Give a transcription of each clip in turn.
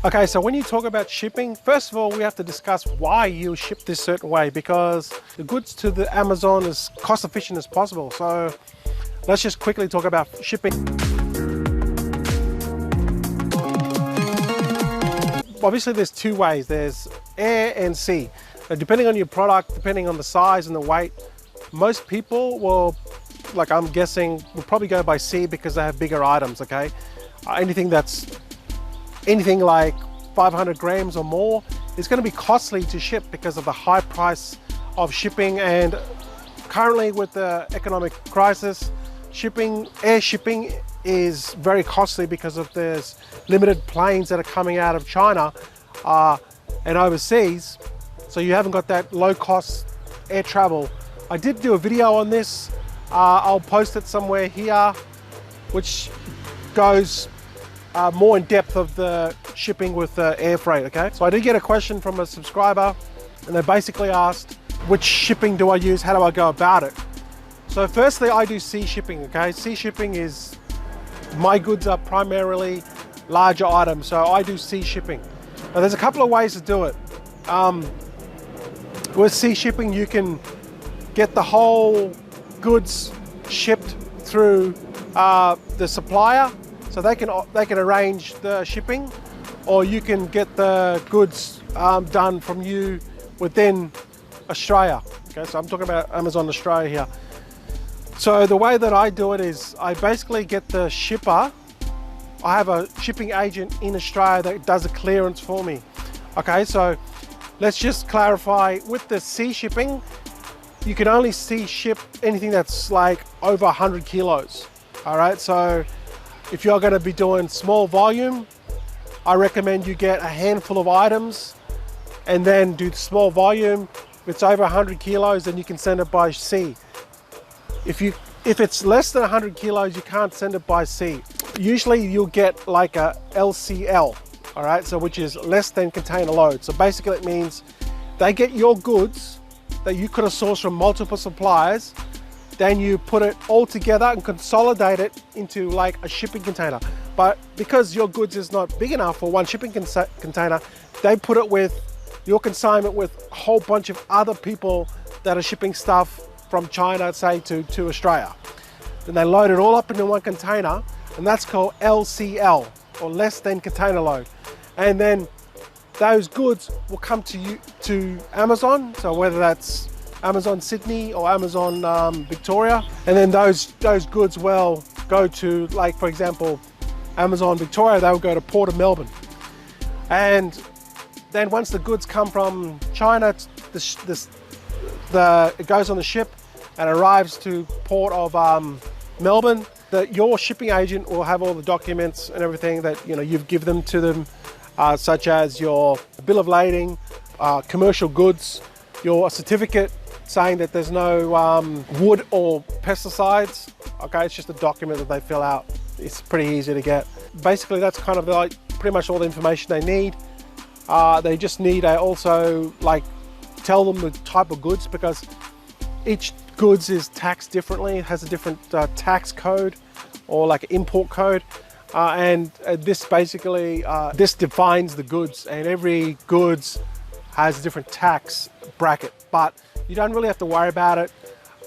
Okay, so when you talk about shipping, first of all, we have to discuss why you ship this certain way, because the goods to the Amazon is cost efficient as possible. So let's just quickly talk about shipping. Obviously, there's two ways. There's air and sea. Now, depending on your product, depending on the size and the weight, most people will, like I'm guessing, will probably go by sea because they have bigger items, okay? Anything like 500 grams or more is going to be costly to ship because of the high price of shipping. And currently with the economic crisis, air shipping is very costly because of there's limited planes that are coming out of China and overseas. So you haven't got that low cost air travel. I did do a video on this. I'll post it somewhere here, which goes more in depth of the shipping with air freight, okay? So I did get a question from a subscriber, and they basically asked, which shipping do I use? How do I go about it? So firstly, I do sea shipping, okay? Sea shipping is, my goods are primarily larger items, so I do sea shipping. Now there's a couple of ways to do it. With sea shipping, you can get the whole goods shipped through the supplier, so they can arrange the shipping, or you can get the goods done from you within Australia. Okay, so I'm talking about Amazon Australia here. So the way that I do it is I basically get the shipper. I have a shipping agent in Australia that does a clearance for me. Okay, so let's just clarify, with the sea shipping, you can only sea ship anything that's like over 100 kilos. All right, so if you're going to be doing small volume, I recommend you get a handful of items and then do small volume. If it's over 100 kilos, then you can send it by sea. If it's less than 100 kilos, you can't send it by sea. Usually you'll get like a LCL, all right, so which is less than container load. So basically it means they get your goods that you could have sourced from multiple suppliers, then you put it all together and consolidate it into like a shipping container. But because your goods is not big enough for one shipping container, they put it with your consignment with a whole bunch of other people that are shipping stuff from China, say to Australia. Then they load it all up into one container, and that's called LCL, or less than container load. And then those goods will come to you, to Amazon, so whether that's Amazon Sydney or Amazon Victoria, and then those goods will go to, like for example, Amazon Victoria, they'll go to Port of Melbourne. And then once the goods come from China, it goes on the ship and arrives to Port of Melbourne. Your shipping agent will have all the documents and everything that you've given to them, such as your bill of lading, commercial goods, your certificate saying that there's no wood or pesticides. Okay, it's just a document that they fill out. It's pretty easy to get. Basically, that's kind of like pretty much all the information they need. They just need also like tell them the type of goods, because each goods is taxed differently. It has a different tax code or like an import code. And this basically, this defines the goods, and every goods has a different tax bracket, but you don't really have to worry about it.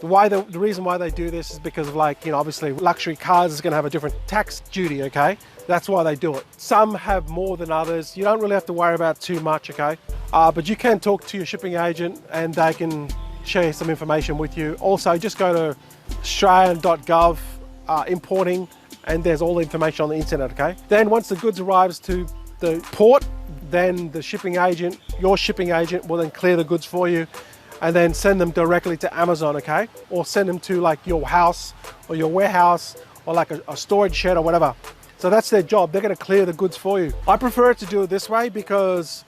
The reason why they do this is because of obviously luxury cars is going to have a different tax duty, okay? That's why they do it. Some have more than others. You don't really have to worry about too much, okay? But you can talk to your shipping agent and they can share some information with you. Also, just go to australian.gov, importing, and there's all the information on the internet, okay? Then once the goods arrives to the port, then the shipping agent, your shipping agent, will then clear the goods for you and then send them directly to Amazon, okay? Or send them to like your house or your warehouse or like a storage shed or whatever. So that's their job. They're going to clear the goods for you. I prefer to do it this way because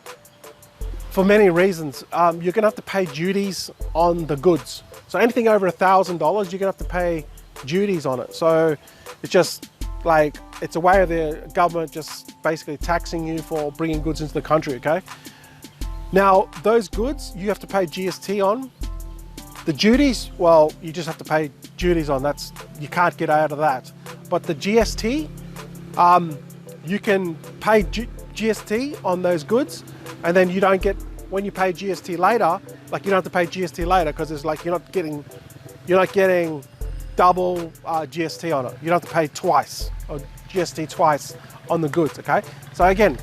for many reasons. You're going to have to pay duties on the goods. So anything over $1,000, you're going to have to pay duties on it. So it's just like, it's a way of the government just basically taxing you for bringing goods into the country, okay? Now, those goods you have to pay GST on. The duties, well, you just have to pay duties on. You can't get out of that. But the GST, you can pay GST on those goods, and then you don't get, when you pay GST later, like you don't have to pay GST later because it's like you're not getting double GST on it. You don't have to pay twice, or GST twice on the goods, okay? So again,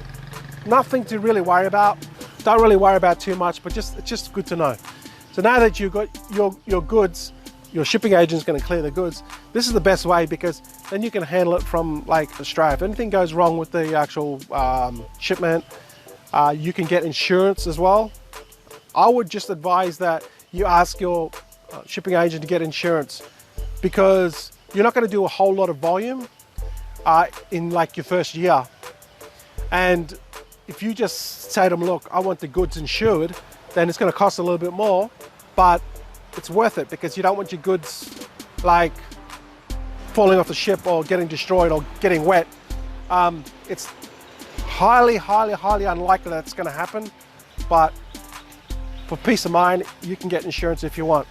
nothing to really worry about. Don't really worry about too much, but it's just good to know. So now that you've got your goods, your shipping agent's going to clear the goods. This is the best way, because then you can handle it from like Australia. If anything goes wrong with the actual shipment, you can get insurance as well. I would just advise that you ask your shipping agent to get insurance, because you're not going to do a whole lot of volume in like your first year. And if you just say to them, look, I want the goods insured, then it's going to cost a little bit more, but it's worth it, because you don't want your goods like falling off the ship or getting destroyed or getting wet. It's highly unlikely that it's going to happen, but for peace of mind, you can get insurance if you want.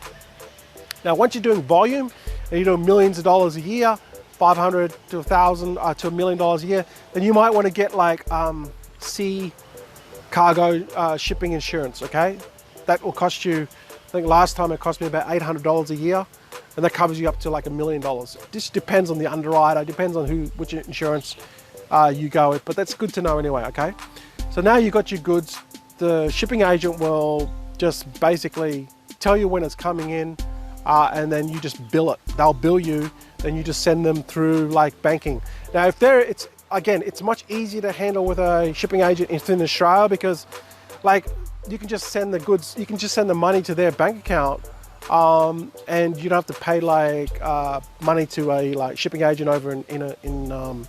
Now, once you're doing volume and you're doing millions of dollars a year, 500 to 1,000 to $1 million a year, then you might want to get like sea cargo shipping insurance, okay? That will cost you, I think last time it cost me about $800 a year, and that covers you up to like $1 million. This depends on the underwriter, depends on which insurance you go with, but that's good to know anyway, okay? So now you've got your goods. The shipping agent will just basically tell you when it's coming in, and then you just bill it. They'll bill you, then you just send them through like banking. Now, it's much easier to handle with a shipping agent in Australia, because like you can just send the goods, you can just send the money to their bank account, and you don't have to pay like money to a like shipping agent over in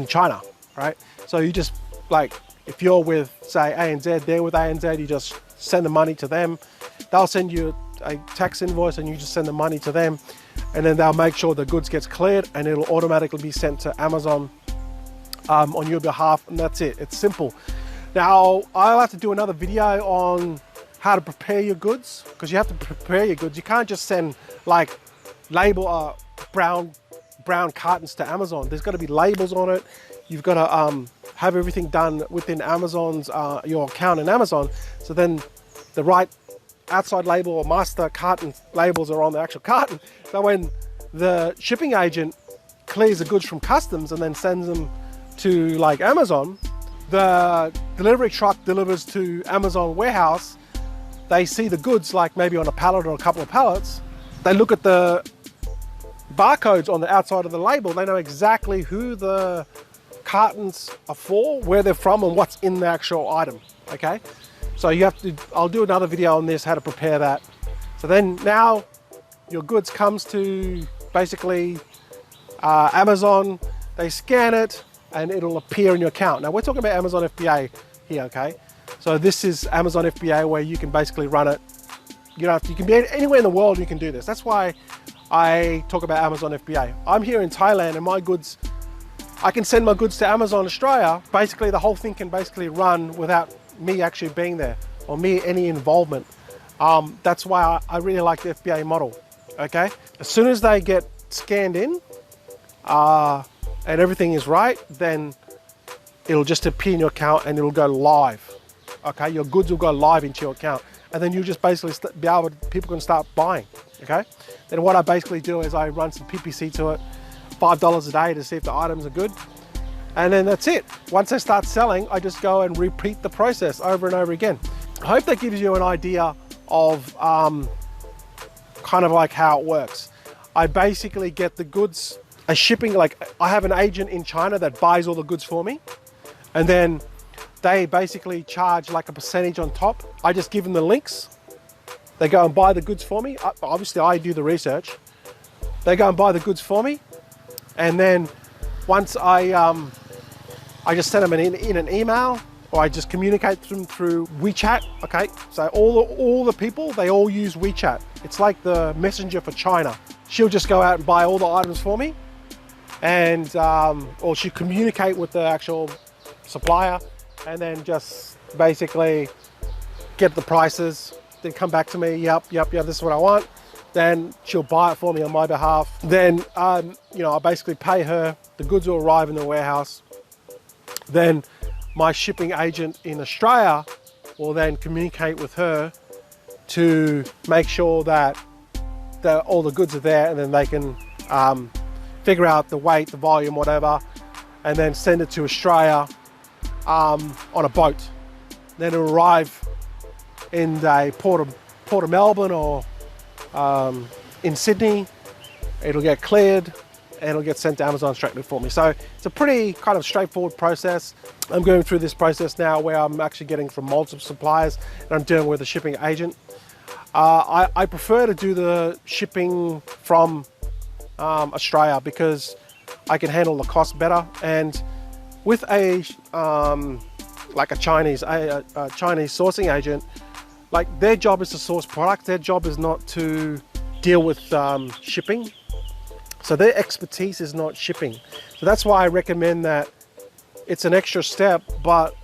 China, right? So you just like, if you're with say ANZ, they're with ANZ, you just send the money to them. They'll send you a tax invoice and you just send the money to them, and then they'll make sure the goods gets cleared and it'll automatically be sent to Amazon on your behalf, and that's it. It's simple. Now, I'll have to do another video on how to prepare your goods, because you have to prepare your goods. You can't just send like brown cartons to Amazon. There's got to be labels on it. You've got to have everything done within Amazon's your account in Amazon, so then the right outside label or master carton labels are on the actual carton. So when the shipping agent clears the goods from customs and then sends them to like Amazon, the delivery truck delivers to Amazon warehouse. They see the goods like maybe on a pallet or a couple of pallets. They look at the barcodes on the outside of the label. They know exactly who the cartons are for, where they're from, and what's in the actual item, okay? So you have to, I'll do another video on this, how to prepare that. So then now your goods comes to basically Amazon, they scan it and it'll appear in your account. Now we're talking about Amazon FBA here, okay? So this is Amazon FBA, where you can basically run it. You can be anywhere in the world, you can do this. That's why I talk about Amazon FBA. I'm here in Thailand and my goods, I can send my goods to Amazon Australia. Basically the whole thing can basically run without me actually being there or any involvement. That's why I really like the FBA model, okay? As soon as they get scanned in and everything is right, then it'll just appear in your account and it'll go live, okay? Your goods will go live into your account, and then you'll just basically people can start buying, okay? Then what I basically do is I run some PPC to it, $5 a day to see if the items are good. And then that's it. Once they start selling, I just go and repeat the process over and over again. I hope that gives you an idea of kind of like how it works. I basically get the goods, a shipping, like I have an agent in China that buys all the goods for me. And then they basically charge like a percentage on top. I just give them the links. They go and buy the goods for me. Obviously I do the research. They go and buy the goods for me. And then once I just send them in an email, or I just communicate them through WeChat, okay? So all the people, they all use WeChat. It's like the messenger for China. She'll just go out and buy all the items for me, and or she'll communicate with the actual supplier, and then just basically get the prices, then come back to me, yep, this is what I want. Then she'll buy it for me on my behalf. Then, you know, I basically pay her, the goods will arrive in the warehouse. Then my shipping agent in Australia will then communicate with her to make sure that all the goods are there, and then they can figure out the weight, the volume, whatever, and then send it to Australia on a boat. Then it'll arrive in the port of Melbourne or in Sydney. It'll get cleared and it'll get sent to Amazon straight for me. So it's a pretty kind of straightforward process. I'm going through this process now where I'm actually getting from multiple suppliers and I'm dealing with a shipping agent. I prefer to do the shipping from Australia because I can handle the cost better. And with a like a Chinese sourcing agent, like their job is to source products. Their job is not to deal with shipping. So their expertise is not shipping. So that's why I recommend that it's an extra step, but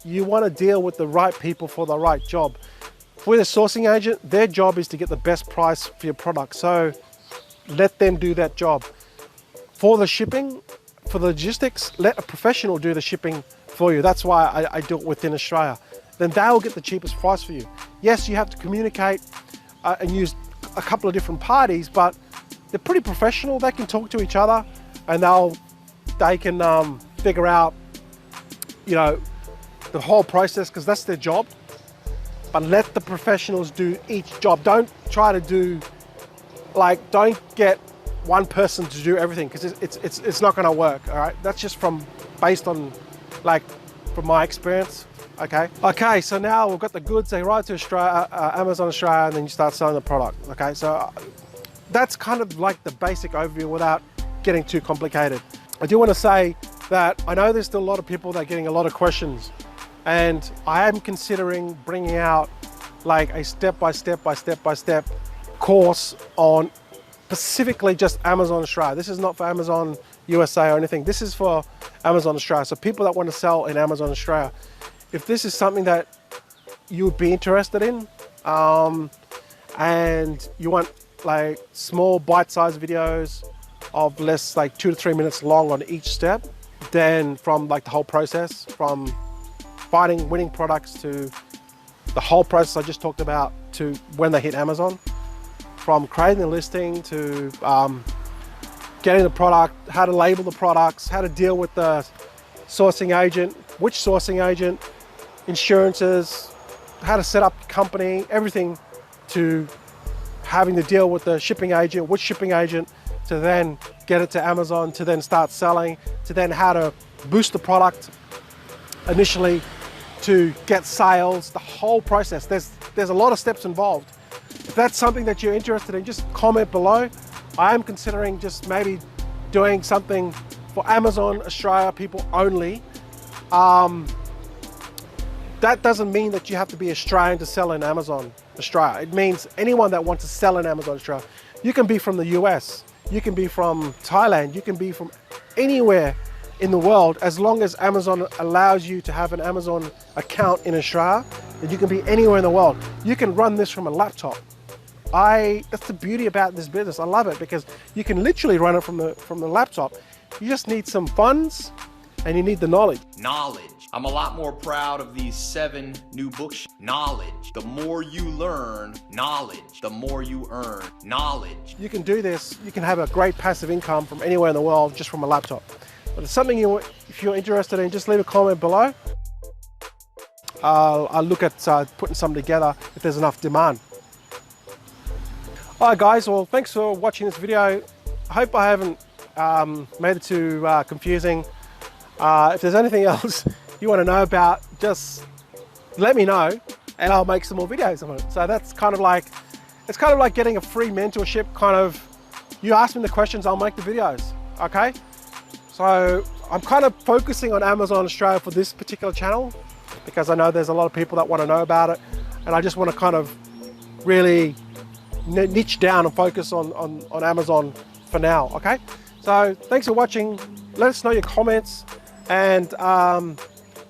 you want to deal with the right people for the right job. With a sourcing agent, their job is to get the best price for your product. So let them do that job. For the shipping, for the logistics, let a professional do the shipping for you. That's why I do it within Australia. Then they'll get the cheapest price for you. Yes, you have to communicate and use a couple of different parties, but they're pretty professional. They can talk to each other and they can figure out, you know, the whole process, because that's their job. But let the professionals do each job. Don't try to do, like, don't get one person to do everything, because it's not going to work. All right, that's just based on, like, from my experience. Okay, so now we've got the goods. They arrive to Australia, Amazon Australia, and then you start selling the product. Okay, so that's kind of like the basic overview without getting too complicated. I do want to say that I know there's still a lot of people that are getting a lot of questions, and I am considering bringing out like a step-by-step course on specifically just Amazon Australia. This is not for Amazon USA or anything. This is for Amazon Australia. So people that want to sell in Amazon Australia, if this is something that you would be interested in, and you want like small bite-sized videos of less, like 2 to 3 minutes long on each step, then from like the whole process, from finding winning products to the whole process I just talked about to when they hit Amazon, from creating the listing to getting the product, how to label the products, how to deal with the sourcing agent, which sourcing agent, insurances, how to set up the company, everything, to having to deal with the shipping agent, which shipping agent, to then get it to Amazon, to then start selling, to then how to boost the product initially, to get sales, the whole process. There's a lot of steps involved. If that's something that you're interested in, just comment below. I am considering just maybe doing something for Amazon Australia people only. That doesn't mean that you have to be Australian to sell in Amazon Australia. It means anyone that wants to sell in Amazon Australia. You can be from the US, you can be from Thailand, you can be from anywhere in the world, as long as Amazon allows you to have an Amazon account in Australia, that you can be anywhere in the world. You can run this from a laptop. That's the beauty about this business. I love it because you can literally run it from the laptop. You just need some funds and you need the knowledge. I'm a lot more proud of these 7 new books. Knowledge. The more you learn, knowledge, the more you earn. Knowledge. You can do this. You can have a great passive income from anywhere in the world just from a laptop. But it's something if you're interested in, just leave a comment below. I'll look at putting something together if there's enough demand. Alright guys, well thanks for watching this video. I hope I haven't made it too confusing. If there's anything else you want to know about, just let me know and I'll make some more videos on it. So that's kind of like, it's kind of like getting a free mentorship kind of, you ask me the questions, I'll make the videos, okay? So I'm kind of focusing on Amazon Australia for this particular channel because I know there's a lot of people that want to know about it, and I just want to kind of really niche down and focus on Amazon for now, okay? So thanks for watching. Let us know your comments, and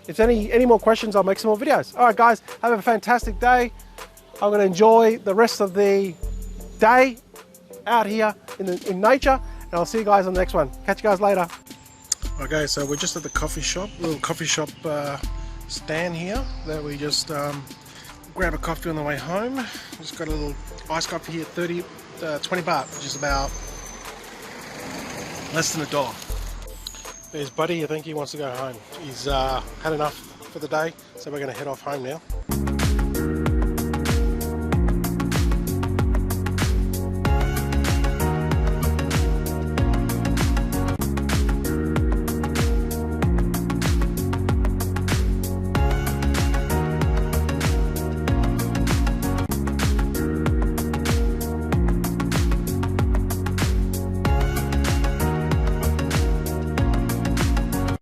if there's any more questions, I'll make some more videos. All right guys, have a fantastic day. I'm going to enjoy the rest of the day out here in nature, and I'll see you guys on the next one. Catch you guys later. Okay, so we're just at the coffee shop, little coffee shop stand here that we just grab a coffee on the way home. Just got a little iced coffee here, 20 baht, which is about less than $1. There's Buddy, I think he wants to go home. He's had enough for the day, so we're going to head off home now.